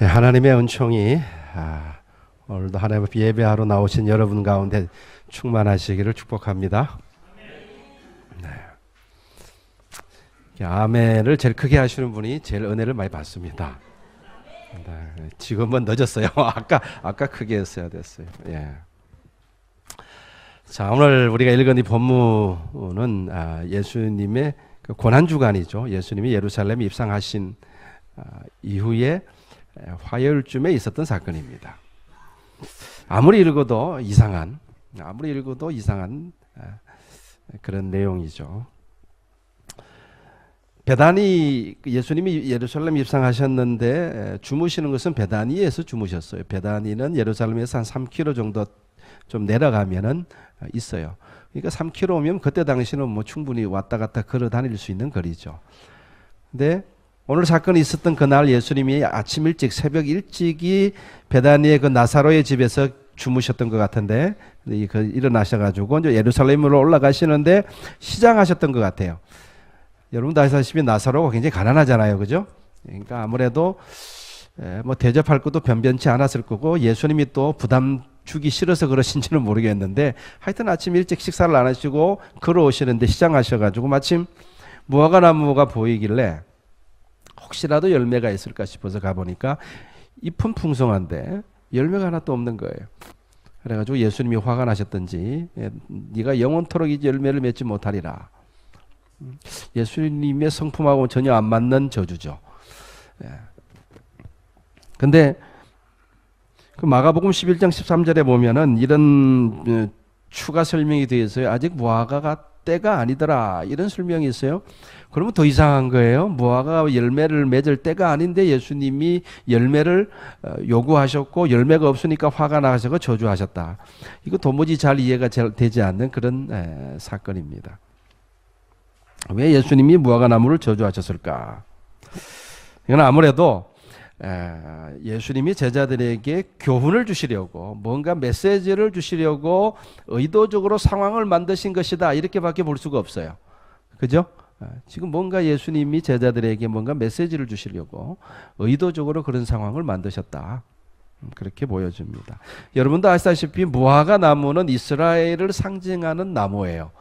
네, 하나님의 은총이 오늘도 하나님 앞에 예배하러 나오신 여러분 가운데 충만하시기를 축복합니다. 네. 아멘을 제일 크게 하시는 분이 제일 은혜를 많이 받습니다. 네, 지금은 늦었어요. 아까 크게 했어야 됐어요. 예. 자, 오늘 우리가 읽은 이 본문은 예수님의 그 고난 주간이죠. 예수님이 예루살렘에 입성하신 이후에 화요일쯤에 있었던 사건입니다. 아무리 읽어도 이상한 그런 내용이죠. 베다니, 예수님이 예루살렘 입성하셨는데 주무시는 것은 베다니에서 주무셨어요. 베다니는 예루살렘에서 한 3km 정도 좀 내려가면은 있어요. 그러니까 3km 오면 그때 당시는 뭐 충분히 왔다 갔다 걸어 다닐 수 있는 거리죠. 근데 오늘 사건이 있었던 그날 예수님이 아침 일찍 새벽 일찍이 베다니의 그 나사로의 집에서 주무셨던 것 같은데 일어나셔가지고 이제 예루살렘으로 올라가시는데 시장하셨던 것 같아요. 여러분도 아시다시피 나사로가 굉장히 가난하잖아요, 그죠? 그러니까 아무래도 뭐 대접할 것도 변변치 않았을 거고 예수님이 또 부담 주기 싫어서 그러신지는 모르겠는데 하여튼 아침 일찍 식사를 안 하시고 걸어오시는데 시장하셔가지고 마침 무화과 나무가 보이길래 혹시라도 열매가 있을까 싶어서 가보니까 잎은 풍성한데 열매가 하나도 없는 거예요. 그래가지고 예수님이 화가 나셨던지 네가 영원토록 이 열매를 맺지 못하리라. 예수님의 성품하고 전혀 안 맞는 저주죠. 근데 그 마가복음 11장 13절에 보면은 이런 추가 설명이 되어 있어요. 아직 무화과가 때가 아니더라 이런 설명이 있어요. 그러면 더 이상한 거예요. 무화과가 열매를 맺을 때가 아닌데 예수님이 열매를 요구하셨고 열매가 없으니까 화가 나셔서 저주하셨다. 이거 도무지 잘 이해가 되지 않는 그런 사건입니다. 왜 예수님이 무화과 나무를 저주하셨을까? 이건 아무래도 예수님이 제자들에게 교훈을 주시려고 뭔가 메시지를 주시려고 의도적으로 상황을 만드신 것이다 이렇게밖에 볼 수가 없어요. 그죠? 지금 뭔가 예수님이 제자들에게 뭔가 메시지를 주시려고 의도적으로 그런 상황을 만드셨다. 그렇게 보여집니다. 여러분도 아시다시피 무화과 나무는 이스라엘을 상징하는 나무예요.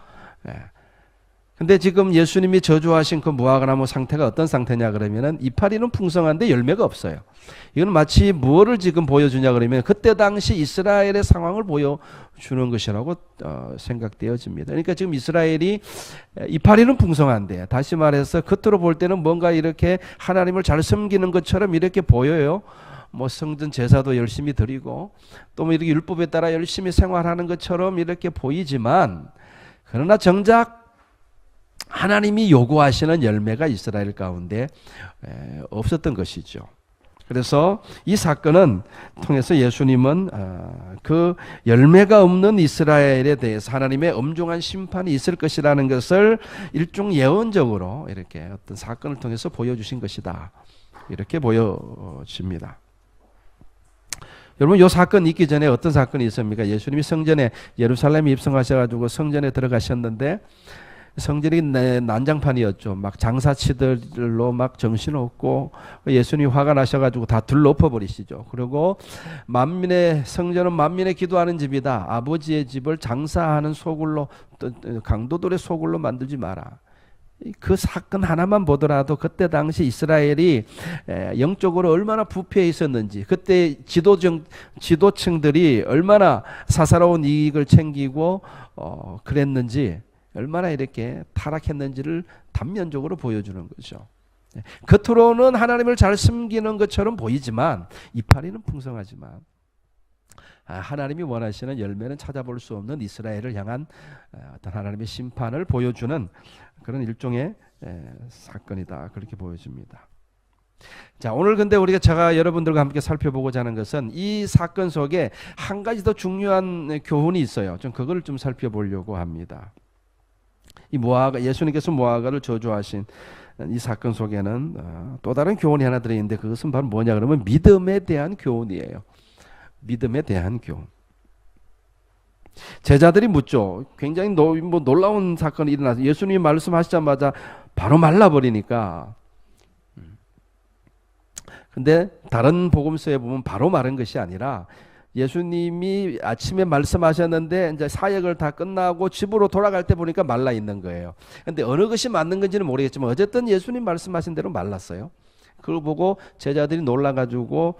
근데 지금 예수님이 저주하신 그 무화과나무 상태가 어떤 상태냐 그러면은 이파리는 풍성한데 열매가 없어요. 이건 마치 무엇을 지금 보여주냐 그러면 그때 당시 이스라엘의 상황을 보여주는 것이라고 생각되어집니다. 그러니까 지금 이스라엘이 이파리는 풍성한데 다시 말해서 겉으로 볼 때는 뭔가 이렇게 하나님을 잘 섬기는 것처럼 이렇게 보여요. 뭐 성전 제사도 열심히 드리고 또 뭐 이렇게 율법에 따라 열심히 생활하는 것처럼 이렇게 보이지만 그러나 정작 하나님이 요구하시는 열매가 이스라엘 가운데 없었던 것이죠. 그래서 이 사건은 통해서 예수님은 그 열매가 없는 이스라엘에 대해서 하나님의 엄중한 심판이 있을 것이라는 것을 일종 예언적으로 이렇게 어떤 사건을 통해서 보여주신 것이다. 이렇게 보여집니다. 여러분 이 사건 있기 전에 어떤 사건이 있습니까? 예수님이 성전에 예루살렘에 입성하셔가지고 성전에 들어가셨는데 성전이 난장판이었죠. 막 장사치들로 막 정신없고 예수님이 화가 나셔가지고 다 둘러엎어 버리시죠. 그리고 성전은 만민의 기도하는 집이다. 아버지의 집을 장사하는 소굴로 강도들의 소굴로 만들지 마라. 그 사건 하나만 보더라도 그때 당시 이스라엘이 영적으로 얼마나 부패해 있었는지 그때 지도층들이 얼마나 사사로운 이익을 챙기고 그랬는지 얼마나 이렇게 타락했는지를 단면적으로 보여주는 거죠. 겉으로는 하나님을 잘 섬기는 것처럼 보이지만 이파리는 풍성하지만 하나님이 원하시는 열매는 찾아볼 수 없는 이스라엘을 향한 어떤 하나님의 심판을 보여주는 그런 일종의 사건이다. 그렇게 보여집니다. 자, 오늘 근데 제가 여러분들과 함께 살펴보고자 하는 것은 이 사건 속에 한 가지 더 중요한 교훈이 있어요. 좀 그걸 좀 살펴보려고 합니다. 이 예수님께서 무화과를 저주하신 이 사건 속에는 또 다른 교훈이 하나 들어있는데 그것은 바로 뭐냐 그러면 믿음에 대한 교훈이에요. 믿음에 대한 교훈. 제자들이 묻죠. 굉장히 놀라운 사건이 일어나서 예수님이 말씀하시자마자 바로 말라버리니까 근데 다른 복음서에 보면 바로 마른 것이 아니라 예수님이 아침에 말씀하셨는데 이제 사역을 다 끝나고 집으로 돌아갈 때 보니까 말라 있는 거예요. 근데 어느 것이 맞는 건지는 모르겠지만 어쨌든 예수님 말씀하신 대로 말랐어요. 그걸 보고 제자들이 놀라가지고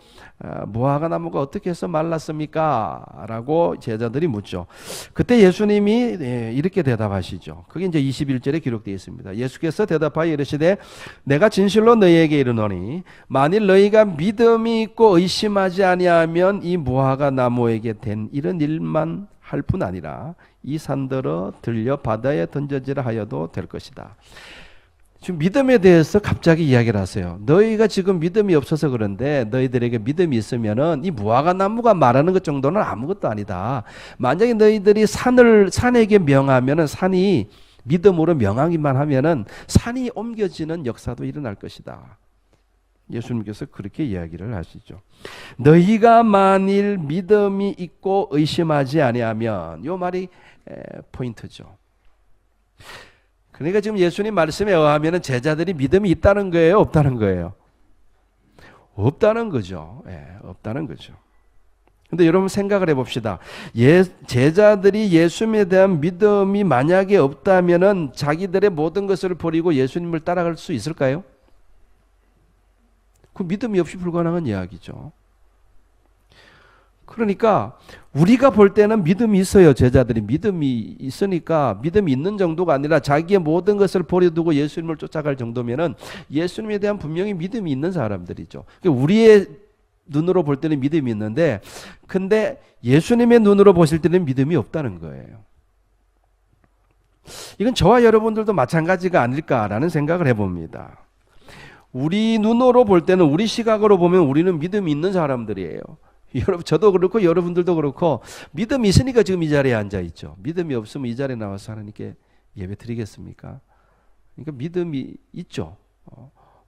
무화과 나무가 어떻게 해서 말랐습니까? 라고 제자들이 묻죠. 그때 예수님이 이렇게 대답하시죠. 그게 이제 21절에 기록되어 있습니다. 예수께서 대답하여 이르시되 내가 진실로 너희에게 이르노니 만일 너희가 믿음이 있고 의심하지 아니하면 이 무화과 나무에게 된 이런 일만 할 뿐 아니라 이 산더러 들려 바다에 던져지라 하여도 될 것이다. 지금 믿음에 대해서 갑자기 이야기를 하세요. 너희가 지금 믿음이 없어서 그런데 너희들에게 믿음이 있으면은 이 무화과 나무가 말하는 것 정도는 아무것도 아니다. 만약에 너희들이 산에게 명하면은 산이 믿음으로 명하기만 하면은 산이 옮겨지는 역사도 일어날 것이다. 예수님께서 그렇게 이야기를 하시죠. 너희가 만일 믿음이 있고 의심하지 아니하면, 요 말이 포인트죠. 그러니까 지금 예수님 말씀에 의하면 제자들이 믿음이 있다는 거예요, 없다는 거예요? 없다는 거죠. 없다는 거죠. 근데 여러분 생각을 해봅시다. 제자들이 예수님에 대한 믿음이 만약에 없다면은 자기들의 모든 것을 버리고 예수님을 따라갈 수 있을까요? 그 믿음이 없이 불가능한 이야기죠. 그러니까 우리가 볼 때는 믿음이 있어요. 제자들이 믿음이 있으니까 믿음이 있는 정도가 아니라 자기의 모든 것을 버려두고 예수님을 쫓아갈 정도면은 예수님에 대한 분명히 믿음이 있는 사람들이죠. 우리의 눈으로 볼 때는 믿음이 있는데 근데 예수님의 눈으로 보실 때는 믿음이 없다는 거예요. 이건 저와 여러분들도 마찬가지가 아닐까라는 생각을 해봅니다. 우리 눈으로 볼 때는 우리 시각으로 보면 우리는 믿음이 있는 사람들이에요. 여러분 저도 그렇고 여러분들도 그렇고 믿음이 있으니까 지금 이 자리에 앉아 있죠. 믿음이 없으면 이 자리에 나와서 하나님께 예배 드리겠습니까? 그러니까 믿음이 있죠.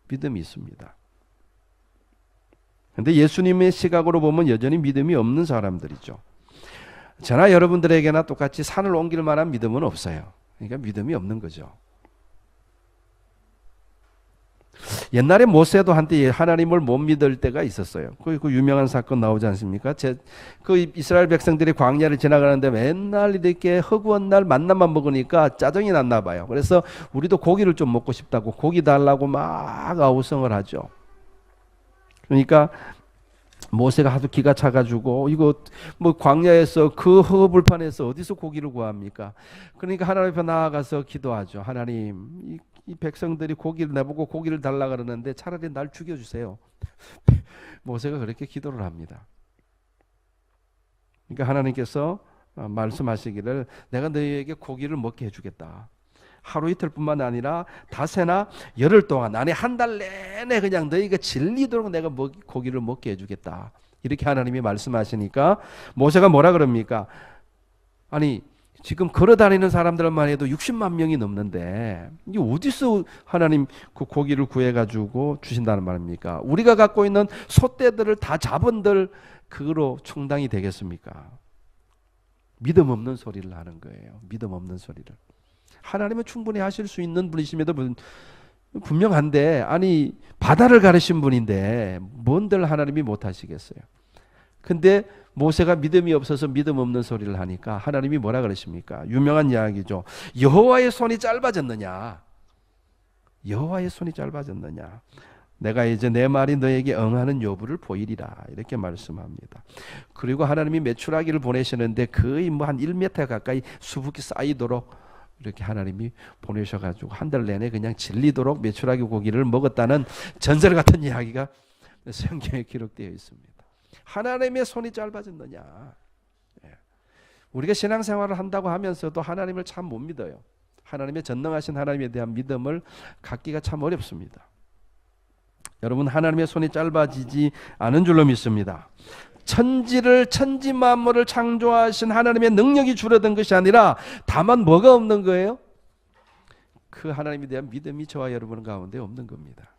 믿음이 있습니다. 그런데 예수님의 시각으로 보면 여전히 믿음이 없는 사람들이죠. 저나 여러분들에게나 똑같이 산을 옮길 만한 믿음은 없어요. 그러니까 믿음이 없는 거죠. 옛날에 모세도 한때 하나님을 못 믿을 때가 있었어요. 그 유명한 사건 나오지 않습니까? 그 이스라엘 백성들이 광야를 지나가는데 맨날 이렇게 허구한 날 만나만 먹으니까 짜증이 났나 봐요. 그래서 우리도 고기를 좀 먹고 싶다고 고기 달라고 막 아우성을 하죠. 그러니까 모세가 하도 기가 차가지고 이거 뭐 광야에서 그 허허불판에서 어디서 고기를 구합니까? 그러니까 하나님 앞에 나아가서 기도하죠. 하나님 이 백성들이 고기를 내보고 고기를 달라 그러는데 차라리 날 죽여주세요. 모세가 그렇게 기도를 합니다. 그러니까 하나님께서 말씀하시기를 내가 너희에게 고기를 먹게 해주겠다. 하루 이틀뿐만 아니라 닷새나 열흘 동안 아니 한 달 내내 그냥 너희가 질리도록 내가 고기를 먹게 해주겠다. 이렇게 하나님이 말씀하시니까 모세가 뭐라 그럽니까? 아니 지금 걸어다니는 사람들만 해도 60만 명이 넘는데 이게 어디서 하나님 그 고기를 구해가지고 주신다는 말입니까? 우리가 갖고 있는 소떼들을 다 잡은들 그거로 충당이 되겠습니까? 믿음 없는 소리를 하는 거예요. 믿음 없는 소리를. 하나님은 충분히 하실 수 있는 분이심에도 분명한데 아니 바다를 가르신 분인데 뭔들 하나님이 못 하시겠어요? 근데 모세가 믿음이 없어서 믿음 없는 소리를 하니까 하나님이 뭐라 그러십니까? 유명한 이야기죠. 여호와의 손이 짧아졌느냐? 여호와의 손이 짧아졌느냐? 내가 이제 내 말이 너에게 응하는 여부를 보이리라 이렇게 말씀합니다. 그리고 하나님이 메추라기를 보내시는데 거의 뭐 한 1m 가까이 수북이 쌓이도록 이렇게 하나님이 보내셔가지고 한 달 내내 그냥 질리도록 메추라기 고기를 먹었다는 전설 같은 이야기가 성경에 기록되어 있습니다. 하나님의 손이 짧아졌느냐? 우리가 신앙생활을 한다고 하면서도 하나님을 참 못 믿어요. 하나님의 전능하신 하나님에 대한 믿음을 갖기가 참 어렵습니다. 여러분 하나님의 손이 짧아지지 않은 줄로 믿습니다. 천지 만물을 창조하신 하나님의 능력이 줄어든 것이 아니라 다만 뭐가 없는 거예요? 그 하나님에 대한 믿음이 저와 여러분 가운데 없는 겁니다.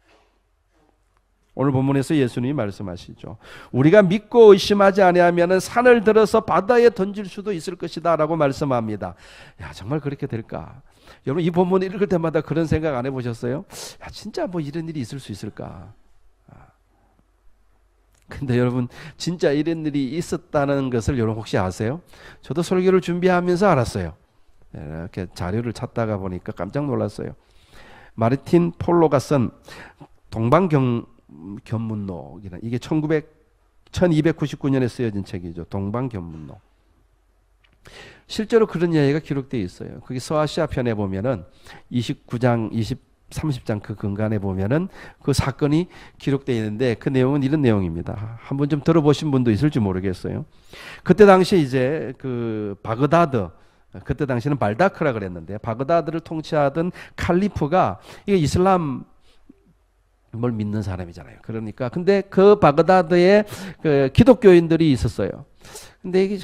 오늘 본문에서 예수님이 말씀하시죠. 우리가 믿고 의심하지 아니하면 산을 들어서 바다에 던질 수도 있을 것이다 라고 말씀합니다. 야 정말 그렇게 될까? 여러분 이 본문을 읽을 때마다 그런 생각 안 해보셨어요? 야 진짜 뭐 이런 일이 있을 수 있을까? 근데 여러분 진짜 이런 일이 있었다는 것을 여러분 혹시 아세요? 저도 설교를 준비하면서 알았어요. 이렇게 자료를 찾다가 보니까 깜짝 놀랐어요. 마르틴 폴로가 쓴 동방견문록이라, 이게 1299년에 쓰여진 책이죠. 동방견문록. 실제로 그런 이야기가 기록되어 있어요. 거기 서아시아 편에 보면은 29장, 30장 그 근간에 보면은 그 사건이 기록되어 있는데 그 내용은 이런 내용입니다. 한번 좀 들어보신 분도 있을지 모르겠어요. 그때 당시 이제 그 바그다드, 그때 당시는 발다크라 그랬는데 바그다드를 통치하던 칼리프가 이게 이슬람을 믿는 사람이잖아요. 그러니까 근데 그 바그다드에 그 기독교인들이 있었어요. 근데 이게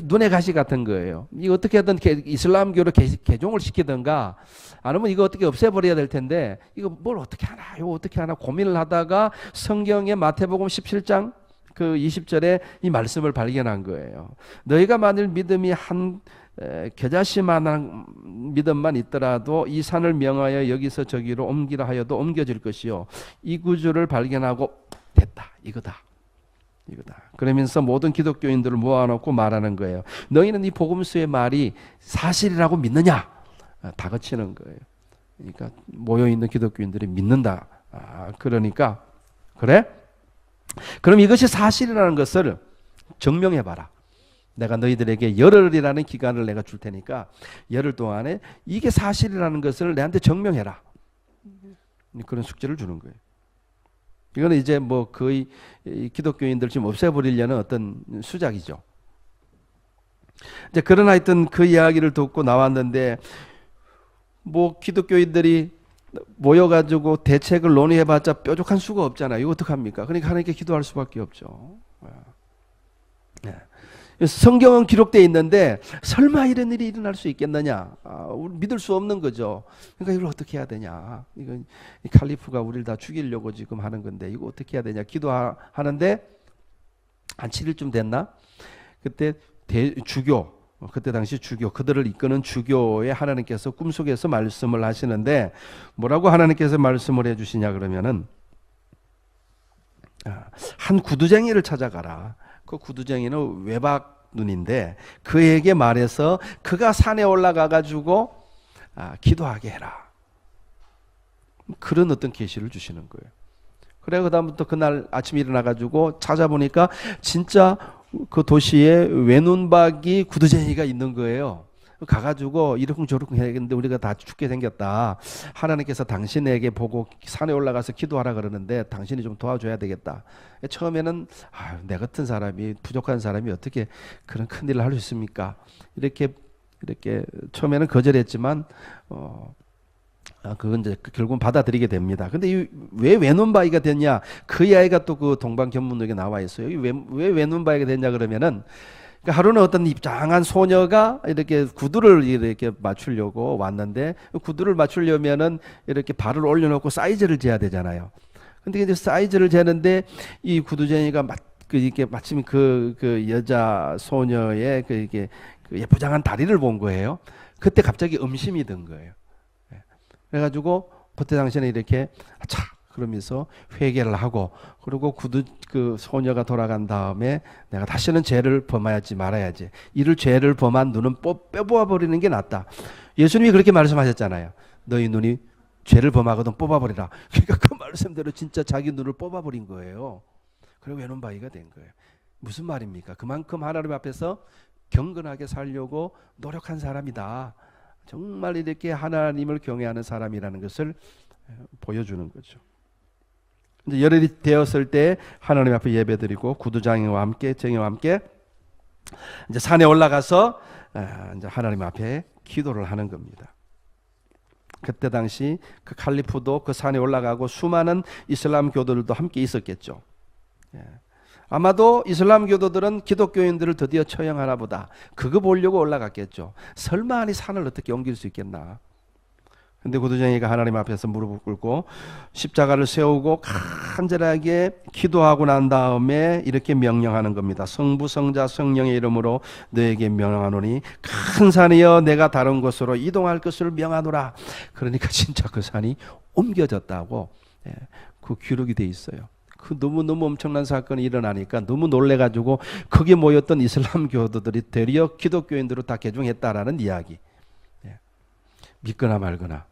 눈에 가시 같은 거예요. 이거 어떻게 하든 이슬람교를 개종을 시키든가 아니면 이거 어떻게 없애버려야 될 텐데 이거 뭘 어떻게 하나, 이거 어떻게 하나 고민을 하다가 성경의 마태복음 17장 그 20절에 이 말씀을 발견한 거예요. 너희가 만일 믿음이 한 겨자씨만한 믿음만 있더라도 이 산을 명하여 여기서 저기로 옮기라 하여도 옮겨질 것이요. 이 구절을 발견하고 됐다. 이거다. 그러면서 모든 기독교인들을 모아놓고 말하는 거예요. 너희는 이 복음서의 말이 사실이라고 믿느냐? 다그치는 거예요. 그러니까 모여있는 기독교인들이 믿는다. 그러니까 그래? 그럼 이것이 사실이라는 것을 증명해봐라. 내가 너희들에게 열흘이라는 기간을 내가 줄 테니까 열흘 동안에 이게 사실이라는 것을 내한테 증명해라. 그런 숙제를 주는 거예요. 이거는 이제 뭐 거의 기독교인들 지금 없애버리려는 어떤 수작이죠. 이제 그러나 하여튼 그 이야기를 듣고 나왔는데 뭐 기독교인들이 모여가지고 대책을 논의해봤자 뾰족한 수가 없잖아요. 이거 어떡합니까? 그러니까 하나님께 기도할 수밖에 없죠. 네. 성경은 기록되어 있는데 설마 이런 일이 일어날 수 있겠느냐? 우리 믿을 수 없는 거죠. 그러니까 이걸 어떻게 해야 되냐? 이건 칼리프가 우리를 다 죽이려고 지금 하는 건데 이거 어떻게 해야 되냐? 기도하는데 한 7일쯤 됐나? 그때 그때 당시 주교, 그들을 이끄는 주교의 하나님께서 꿈속에서 말씀을 하시는데 뭐라고 하나님께서 말씀을 해주시냐 그러면은 한 구두쟁이를 찾아가라. 그 구두쟁이는 외박 눈인데 그에게 말해서 그가 산에 올라가 가지고 기도하게 해라. 그런 어떤 계시를 주시는 거예요. 그래 그다음부터 그날 아침에 일어나 가지고 찾아보니까 진짜 그 도시에 외눈박이 구두쟁이가 있는 거예요. 가가지고 이러쿵저러쿵 해야겠는데 우리가 다 죽게 생겼다. 하나님께서 당신에게 보고 산에 올라가서 기도하라 그러는데 당신이 좀 도와줘야 되겠다. 처음에는 내 같은 사람이, 부족한 사람이 어떻게 그런 큰일을 할 수 있습니까? 이렇게 처음에는 거절했지만 그건 이제 결국은 받아들이게 됩니다. 근데 왜 외눈바위가 됐냐? 그 이야기가 또 그 동방견문록에 나와 있어요. 왜 외눈바위가 됐냐 그러면은 하루는 어떤 입장한 소녀가 이렇게 구두를 이렇게 맞추려고 왔는데 구두를 맞추려면은 이렇게 발을 올려놓고 사이즈를 재야 되잖아요. 근데 이제 사이즈를 재는데 이 구두쟁이가 이렇게 마침 그 여자 소녀의 그 예쁘장한 다리를 본 거예요. 그때 갑자기 음심이 든 거예요. 그래가지고 그때 당시에는 이렇게 그러면서 회개를 하고 그리고 그 소녀가 돌아간 다음에 내가 다시는 죄를 범하지 말아야지. 이를 죄를 범한 눈은 뽑아 버리는 게 낫다. 예수님이 그렇게 말씀하셨잖아요. 너희 눈이 죄를 범하거든 뽑아버리라. 그러니까 그 말씀대로 진짜 자기 눈을 뽑아버린 거예요. 그리고 외눈바위가 된 거예요. 무슨 말입니까? 그만큼 하나님 앞에서 경건하게 살려고 노력한 사람이다. 정말 이렇게 하나님을 경외하는 사람이라는 것을 보여주는 거죠. 이제 열흘이 되었을 때 하나님 앞에 예배드리고 구두장이와 함께 쟁이와 함께 이제 산에 올라가서 이제 하나님 앞에 기도를 하는 겁니다. 그때 당시 그 칼리프도 그 산에 올라가고 수많은 이슬람 교도들도 함께 있었겠죠. 아마도 이슬람 교도들은 기독교인들을 드디어 처형하나 보다. 그거 보려고 올라갔겠죠. 설마 이 산을 어떻게 옮길 수 있겠나. 근데 구두쟁이가 하나님 앞에서 무릎을 꿇고 십자가를 세우고 간절하게 기도하고 난 다음에 이렇게 명령하는 겁니다. 성부 성자 성령의 이름으로 너에게 명하노니 큰 산이여 내가 다른 곳으로 이동할 것을 명하노라. 그러니까 진짜 그 산이 옮겨졌다고 그 기록이 돼 있어요. 그 너무너무 엄청난 사건이 일어나니까 너무 놀래가지고 거기에 모였던 이슬람 교도들이 되려 기독교인들로 다 개종했다라는 이야기. 예. 믿거나 말거나.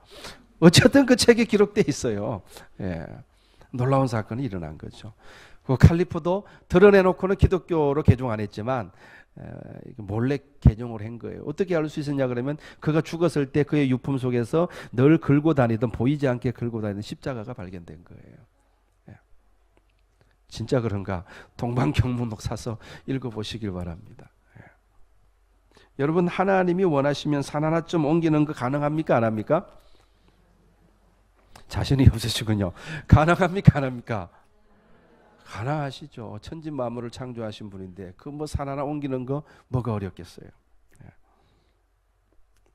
어쨌든 그 책에 기록되어 있어요. 예. 놀라운 사건이 일어난 거죠. 그 칼리프도 드러내놓고는 기독교로 개종 안 했지만 몰래 개종을 한 거예요. 어떻게 알 수 있었냐 그러면 그가 죽었을 때 그의 유품 속에서 늘 걸고 다니던 보이지 않게 걸고 다니던 십자가가 발견된 거예요. 예. 진짜 그런가? 동방경문록 사서 읽어보시길 바랍니다. 예. 여러분 하나님이 원하시면 산 하나쯤 옮기는 거 가능합니까? 안 합니까? 자신이 없으시군요. 가능합니까? 안 합니까? 가능하시죠. 천지 만물을 창조하신 분인데 그 뭐 산 하나 옮기는 거 뭐가 어렵겠어요.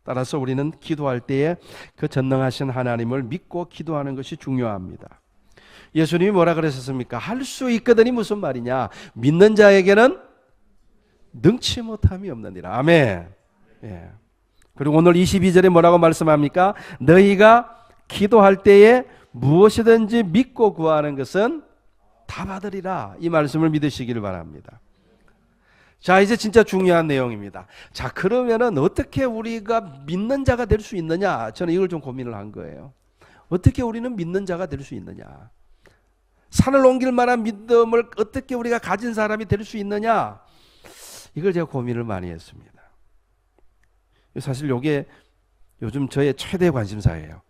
따라서 우리는 기도할 때에 그 전능하신 하나님을 믿고 기도하는 것이 중요합니다. 예수님이 뭐라 그러셨습니까? 할 수 있거든이 무슨 말이냐? 믿는 자에게는 능치 못함이 없느니라. 아멘. 예. 그리고 오늘 22절에 뭐라고 말씀합니까? 너희가 기도할 때에 무엇이든지 믿고 구하는 것은 다 받으리라. 이 말씀을 믿으시기를 바랍니다. 자, 이제 진짜 중요한 내용입니다. 자, 그러면은 어떻게 우리가 믿는 자가 될 수 있느냐? 저는 이걸 좀 고민을 한 거예요. 어떻게 우리는 믿는 자가 될 수 있느냐? 산을 옮길 만한 믿음을 어떻게 우리가 가진 사람이 될 수 있느냐? 이걸 제가 고민을 많이 했습니다. 사실 이게 요즘 저의 최대 관심사예요.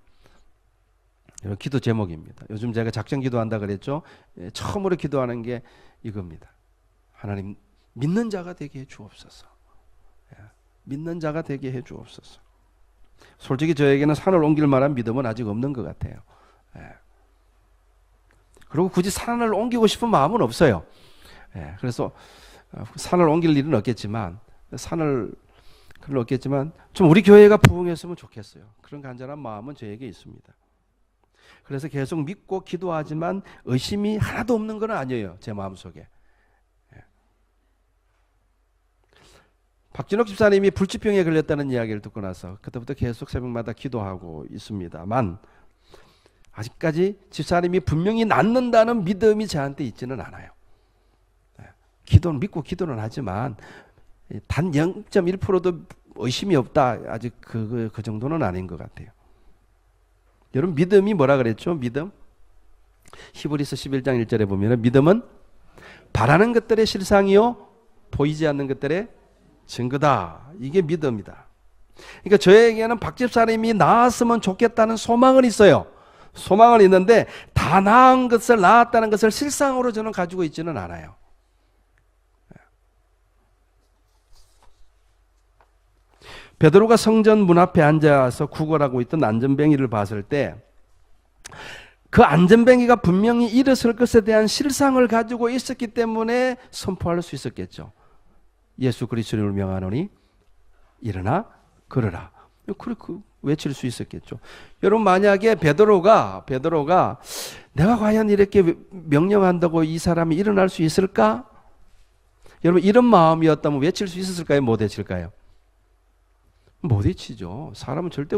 기도 제목입니다. 요즘 제가 작정 기도한다 그랬죠. 처음으로 기도하는 게 이겁니다. 하나님 믿는 자가 되게 해 주옵소서. 믿는 자가 되게 해 주옵소서. 솔직히 저에게는 산을 옮길 만한 믿음은 아직 없는 것 같아요. 그리고 굳이 산을 옮기고 싶은 마음은 없어요. 그래서 산을 옮길 일은 없겠지만 좀 우리 교회가 부흥했으면 좋겠어요. 그런 간절한 마음은 저에게 있습니다. 그래서 계속 믿고 기도하지만 의심이 하나도 없는 건 아니에요. 제 마음속에. 박진옥 집사님이 불치병에 걸렸다는 이야기를 듣고 나서 그때부터 계속 새벽마다 기도하고 있습니다만 아직까지 집사님이 분명히 낫는다는 믿음이 저한테 있지는 않아요. 기도는 믿고 기도는 하지만 단 0.1%도 의심이 없다. 아직 그 정도는 아닌 것 같아요. 여러분 믿음이 뭐라 그랬죠? 믿음? 히브리서 11장 1절에 보면 믿음은 바라는 것들의 실상이요 보이지 않는 것들의 증거다. 이게 믿음이다. 그러니까 저에게는 박 집사님이 나았으면 좋겠다는 소망은 있어요. 소망은 있는데 다 나았다는 것을 실상으로 저는 가지고 있지는 않아요. 베드로가 성전 문 앞에 앉아서 구걸하고 있던 안전뱅이를 봤을 때 그 안전뱅이가 분명히 일어설 것에 대한 실상을 가지고 있었기 때문에 선포할 수 있었겠죠. 예수 그리스도를 명하노니 일어나 걸으라. 그렇게 외칠 수 있었겠죠. 여러분 만약에 베드로가 내가 과연 이렇게 명령한다고 이 사람이 일어날 수 있을까? 여러분 이런 마음이었다면 외칠 수 있었을까요? 못 외칠까요? 못 외치죠. 사람은 절대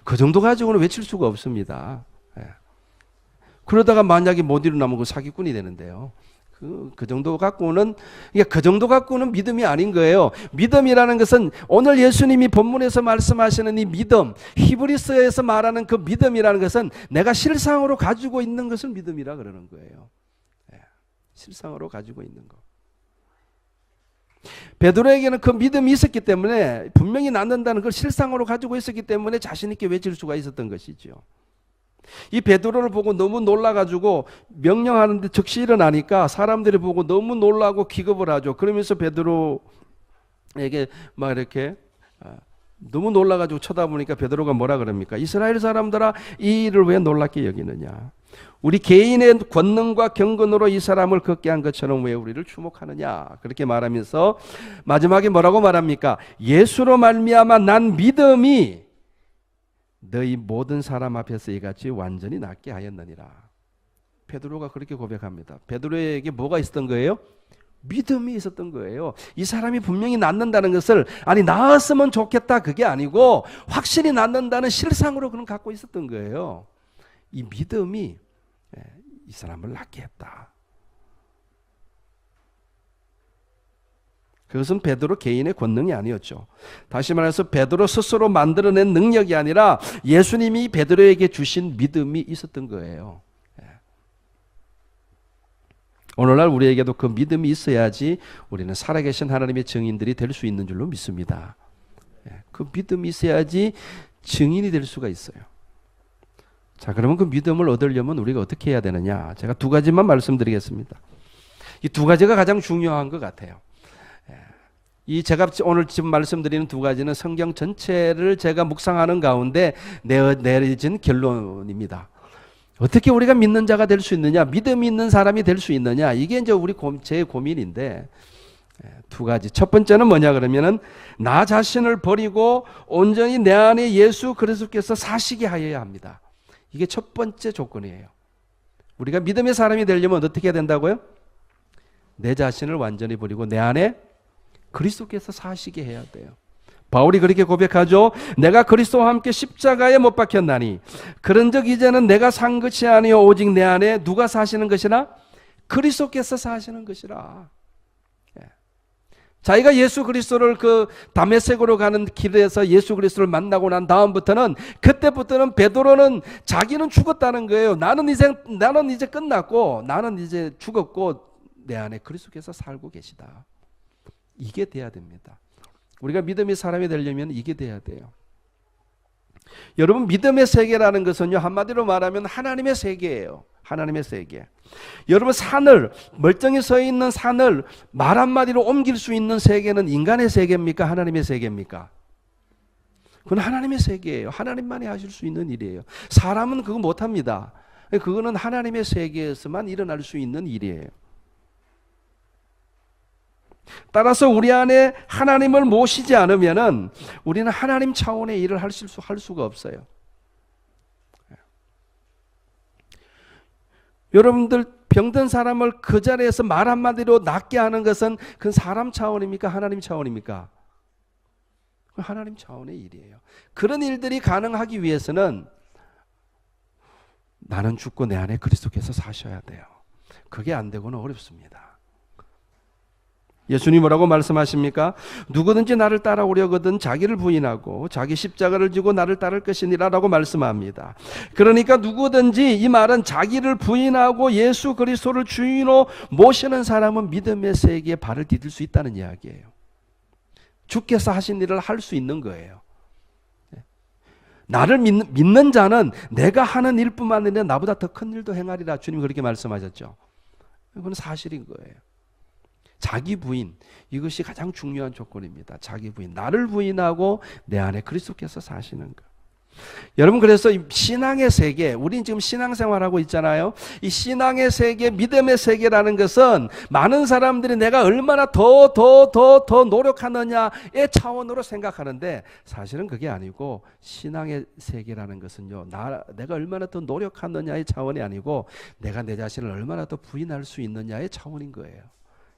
그 정도 가지고는 외칠 수가 없습니다. 그러다가 만약에 못 일어나면 그 사기꾼이 되는데요. 그 정도 갖고는 믿음이 아닌 거예요. 믿음이라는 것은 오늘 예수님이 본문에서 말씀하시는 이 믿음, 히브리서에서 말하는 그 믿음이라는 것은 내가 실상으로 가지고 있는 것을 믿음이라 그러는 거예요. 실상으로 가지고 있는 것. 베드로에게는 그 믿음이 있었기 때문에 분명히 낫는다는 걸 실상으로 가지고 있었기 때문에 자신 있게 외칠 수가 있었던 것이죠. 이 베드로를 보고 너무 놀라가지고 명령하는데 즉시 일어나니까 사람들이 보고 너무 놀라고 기겁을 하죠. 그러면서 베드로에게 막 이렇게 너무 놀라가지고 쳐다보니까 베드로가 뭐라 그럽니까? 이스라엘 사람들아 이 일을 왜 놀랍게 여기느냐? 우리 개인의 권능과 경건으로 이 사람을 걷게 한 것처럼 왜 우리를 주목하느냐? 그렇게 말하면서 마지막에 뭐라고 말합니까? 예수로 말미암아 난 믿음이 너희 모든 사람 앞에서 이같이 완전히 낫게 하였느니라. 베드로가 그렇게 고백합니다. 베드로에게 뭐가 있었던 거예요? 믿음이 있었던 거예요. 이 사람이 분명히 낫는다는 것을 나았으면 좋겠다 그게 아니고 확실히 낫는다는 실상으로 그는 갖고 있었던 거예요. 이 믿음이 이 사람을 낫게 했다. 그것은 베드로 개인의 권능이 아니었죠. 다시 말해서 베드로 스스로 만들어낸 능력이 아니라 예수님이 베드로에게 주신 믿음이 있었던 거예요. 오늘날 우리에게도 그 믿음이 있어야지 우리는 살아계신 하나님의 증인들이 될 수 있는 줄로 믿습니다. 그 믿음이 있어야지 증인이 될 수가 있어요. 자, 그러면 그 믿음을 얻으려면 우리가 어떻게 해야 되느냐? 제가 두 가지만 말씀드리겠습니다. 이 두 가지가 가장 중요한 것 같아요. 이 제가 오늘 지금 말씀드리는 두 가지는 성경 전체를 제가 묵상하는 가운데 내려진 결론입니다. 어떻게 우리가 믿는 자가 될 수 있느냐, 믿음이 있는 사람이 될 수 있느냐, 이게 이제 제 고민인데, 두 가지. 첫 번째는 뭐냐 그러면은 나 자신을 버리고 온전히 내 안에 예수 그리스도께서 사시게 하여야 합니다. 이게 첫 번째 조건이에요. 우리가 믿음의 사람이 되려면 어떻게 해야 된다고요? 내 자신을 완전히 버리고 내 안에 그리스도께서 사시게 해야 돼요. 바울이 그렇게 고백하죠. 내가 그리스도와 함께 십자가에 못 박혔나니 그런즉 이제는 내가 산 것이 아니요 오직 내 안에 누가 사시는 것이라? 그리스도께서 사시는 것이라. 자기가 예수 그리스도를 그 다메섹으로 가는 길에서 예수 그리스도를 만나고 난 다음부터는 그때부터는 베드로는 자기는 죽었다는 거예요. 나는 이제 끝났고 나는 이제 죽었고 내 안에 그리스도께서 살고 계시다. 이게 돼야 됩니다. 우리가 믿음의 사람이 되려면 이게 돼야 돼요. 여러분, 믿음의 세계라는 것은요, 한마디로 말하면 하나님의 세계예요. 하나님의 세계. 여러분, 산을, 멀쩡히 서 있는 산을 말 한마디로 옮길 수 있는 세계는 인간의 세계입니까? 하나님의 세계입니까? 그건 하나님의 세계예요. 하나님만이 하실 수 있는 일이에요. 사람은 그거 못합니다. 그거는 하나님의 세계에서만 일어날 수 있는 일이에요. 따라서 우리 안에 하나님을 모시지 않으면은 우리는 하나님 차원의 일을 할 수가 없어요. 여러분들 병든 사람을 그 자리에서 말 한마디로 낫게 하는 것은 그건 사람 차원입니까? 하나님 차원입니까? 하나님 차원의 일이에요. 그런 일들이 가능하기 위해서는 나는 죽고 내 안에 그리스도께서 사셔야 돼요. 그게 안 되고는 어렵습니다. 예수님 뭐라고 말씀하십니까? 누구든지 나를 따라오려거든 자기를 부인하고 자기 십자가를 지고 나를 따를 것이니라 라고 말씀합니다. 그러니까 누구든지, 이 말은 자기를 부인하고 예수 그리스도를 주인으로 모시는 사람은 믿음의 세계에 발을 디딜 수 있다는 이야기예요. 주께서 하신 일을 할 수 있는 거예요. 나를 믿는 자는 내가 하는 일뿐만 아니라 나보다 더 큰 일도 행하리라. 주님 그렇게 말씀하셨죠. 이건 사실인 거예요. 자기 부인, 이것이 가장 중요한 조건입니다. 자기 부인, 나를 부인하고 내 안에 그리스도께서 사시는 것. 여러분, 그래서 신앙의 세계, 우린 지금 신앙생활하고 있잖아요. 이 신앙의 세계, 믿음의 세계라는 것은 많은 사람들이 내가 얼마나 더 노력하느냐의 차원으로 생각하는데, 사실은 그게 아니고 신앙의 세계라는 것은요, 내가 얼마나 더 노력하느냐의 차원이 아니고 내가 내 자신을 얼마나 더 부인할 수 있느냐의 차원인 거예요.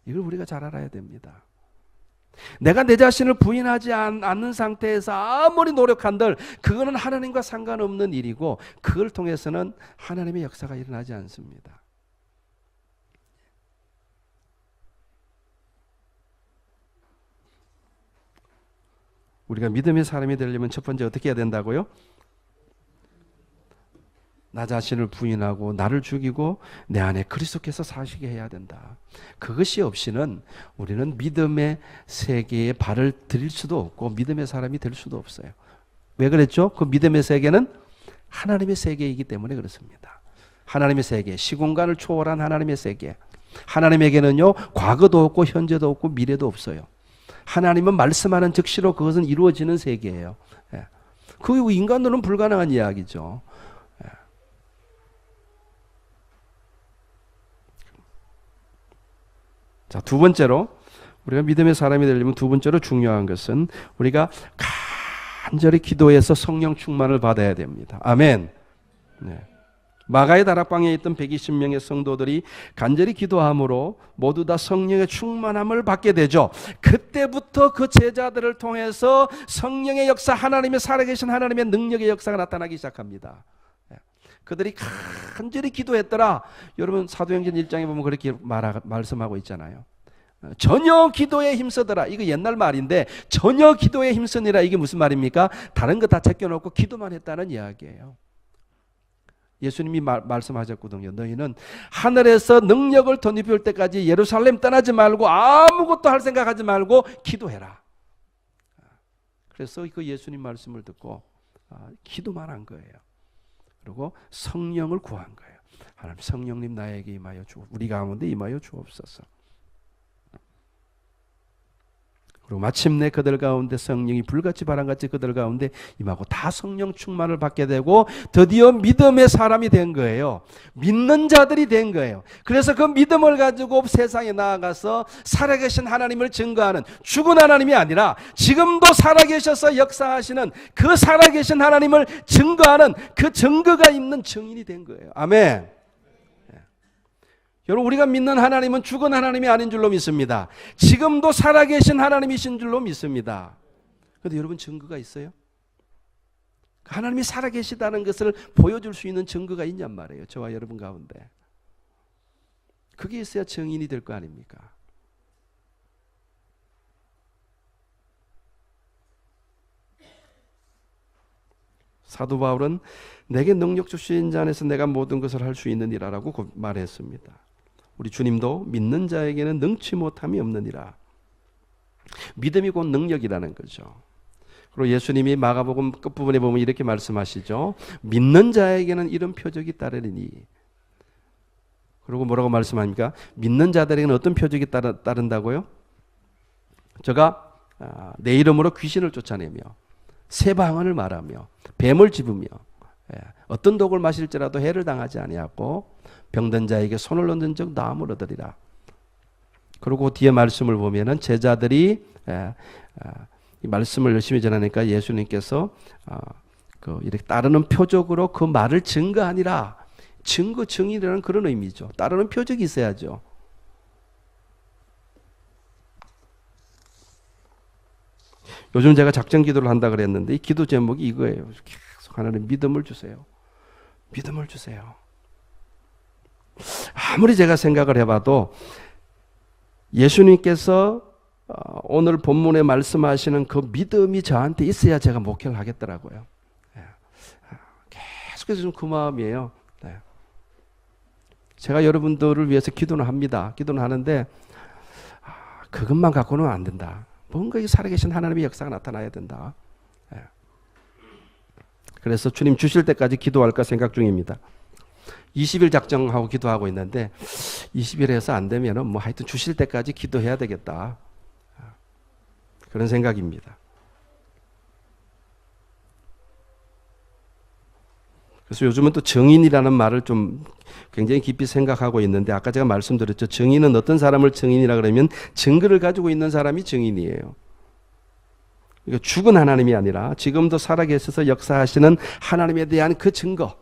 이걸 우리가 잘 알아야 됩니다. 내가 내 자신을 부인하지 않는 상태에서 아무리 노력한들 그거는 하나님과 상관없는 일이고 그걸 통해서는 하나님의 역사가 일어나지 않습니다. 우리가 믿음의 사람이 되려면 첫 번째 어떻게 해야 된다고요? 나 자신을 부인하고 나를 죽이고 내 안에 그리스도께서 사시게 해야 된다. 그것이 없이는 우리는 믿음의 세계에 발을 들일 수도 없고 믿음의 사람이 될 수도 없어요. 왜 그랬죠? 그 믿음의 세계는 하나님의 세계이기 때문에 그렇습니다. 하나님의 세계, 시공간을 초월한 하나님의 세계. 하나님에게는요, 과거도 없고 현재도 없고 미래도 없어요. 하나님은 말씀하는 즉시로 그것은 이루어지는 세계예요. 그 인간들은 불가능한 이야기죠. 자, 두 번째로 우리가 믿음의 사람이 되려면 두 번째로 중요한 것은 우리가 간절히 기도해서 성령 충만을 받아야 됩니다. 아멘. 네. 마가의 다락방에 있던 120명의 성도들이 간절히 기도함으로 모두 다 성령의 충만함을 받게 되죠. 그때부터 그 제자들을 통해서 성령의 역사, 하나님의 살아계신 하나님의 능력의 역사가 나타나기 시작합니다. 그들이 간절히 기도했더라. 여러분 사도행전 1장에 보면 그렇게 말씀하고 있잖아요. 전혀 기도에 힘쓰더라. 이거 옛날 말인데 전혀 기도에 힘쓰니라. 이게 무슨 말입니까? 다른 거 다 제껴놓고 기도만 했다는 이야기예요. 예수님이 말씀하셨거든요. 너희는 하늘에서 능력을 덧입을 때까지 예루살렘 떠나지 말고 아무것도 할 생각하지 말고 기도해라. 그래서 그 예수님 말씀을 듣고 기도만 한 거예요. 그리고 성령을 구한 거예요. 하나님 성령님 나에게 임하여 우리 가운데 임하여 주옵소서. 그리고 마침내 그들 가운데 성령이 불같이 바람같이 그들 가운데 임하고 다 성령 충만을 받게 되고 드디어 믿음의 사람이 된 거예요. 믿는 자들이 된 거예요. 그래서 그 믿음을 가지고 세상에 나아가서 살아계신 하나님을 증거하는, 죽은 하나님이 아니라 지금도 살아계셔서 역사하시는 그 살아계신 하나님을 증거하는 그 증거가 있는 증인이 된 거예요. 아멘. 여러분, 우리가 믿는 하나님은 죽은 하나님이 아닌 줄로 믿습니다. 지금도 살아계신 하나님이신 줄로 믿습니다. 그런데 여러분, 증거가 있어요? 하나님이 살아계시다는 것을 보여줄 수 있는 증거가 있냔 말이에요. 저와 여러분 가운데. 그게 있어야 증인이 될 거 아닙니까? 사도 바울은 내게 능력 주신 자 안에서 내가 모든 것을 할 수 있느니라라고 말했습니다. 우리 주님도 믿는 자에게는 능치 못함이 없느니라. 믿음이 곧 능력이라는 거죠. 그리고 예수님이 마가복음 끝부분에 보면 이렇게 말씀하시죠. 믿는 자에게는 이런 표적이 따르리니. 그리고 뭐라고 말씀합니까? 믿는 자들에게는 어떤 표적이 따른다고요? 저가 내 이름으로 귀신을 쫓아내며 새 방언을 말하며 뱀을 집으며 어떤 독을 마실지라도 해를 당하지 아니하고 병든 자에게 손을 얹은 적 나음을 얻으리라. 그리고 뒤에 말씀을 보면은 제자들이 이 말씀을 열심히 전하니까 예수님께서 이렇게 따르는 표적으로 그 말을 증거하니라. 증거, 증인이라는 그런 의미죠. 따르는 표적이 있어야죠. 요즘 제가 작전 기도를 한다 그랬는데 이 기도 제목이 이거예요. 계속 하나님 믿음을 주세요. 믿음을 주세요. 아무리 제가 생각을 해봐도 예수님께서 오늘 본문에 말씀하시는 그 믿음이 저한테 있어야 제가 목회를 하겠더라고요. 계속해서 좀 그 마음이에요. 제가 여러분들을 위해서 기도는 합니다. 기도는 하는데 그것만 갖고는 안 된다. 뭔가 이 살아계신 하나님의 역사가 나타나야 된다. 그래서 주님 주실 때까지 기도할까 생각 중입니다. 20일 작정하고 기도하고 있는데 20일에서 안 되면은 뭐 하여튼 주실 때까지 기도해야 되겠다. 그런 생각입니다. 그래서 요즘은 또 증인이라는 말을 좀 굉장히 깊이 생각하고 있는데 아까 제가 말씀드렸죠. 증인은 어떤 사람을 증인이라 그러면 증거를 가지고 있는 사람이 증인이에요. 그러니까 죽은 하나님이 아니라 지금도 살아계셔서 역사하시는 하나님에 대한 그 증거.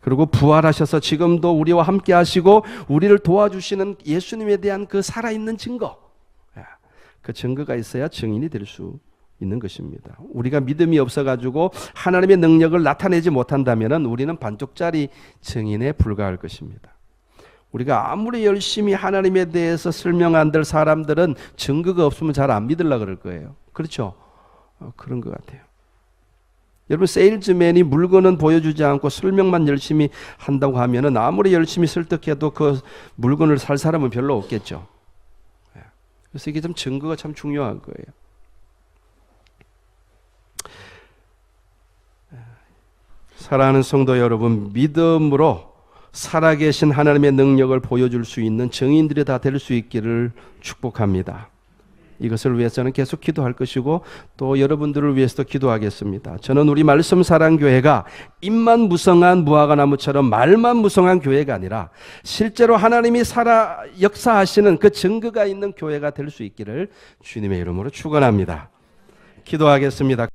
그리고 부활하셔서 지금도 우리와 함께 하시고 우리를 도와주시는 예수님에 대한 그 살아있는 증거. 그 증거가 있어야 증인이 될 수 있는 것입니다. 우리가 믿음이 없어가지고 하나님의 능력을 나타내지 못한다면 우리는 반쪽짜리 증인에 불과할 것입니다. 우리가 아무리 열심히 하나님에 대해서 설명한들 사람들은 증거가 없으면 잘 안 믿으려고 그럴 거예요. 그렇죠? 그런 것 같아요. 여러분, 세일즈맨이 물건은 보여주지 않고 설명만 열심히 한다고 하면은 아무리 열심히 설득해도 그 물건을 살 사람은 별로 없겠죠. 그래서 이게 좀 증거가 참 중요한 거예요. 사랑하는 성도 여러분, 믿음으로 살아계신 하나님의 능력을 보여줄 수 있는 증인들이 다 될 수 있기를 축복합니다. 이것을 위해서는 계속 기도할 것이고 또 여러분들을 위해서도 기도하겠습니다. 저는 우리 말씀사랑교회가 입만 무성한 무화과나무처럼 말만 무성한 교회가 아니라 실제로 하나님이 역사하시는 그 증거가 있는 교회가 될 수 있기를 주님의 이름으로 축원합니다. 기도하겠습니다.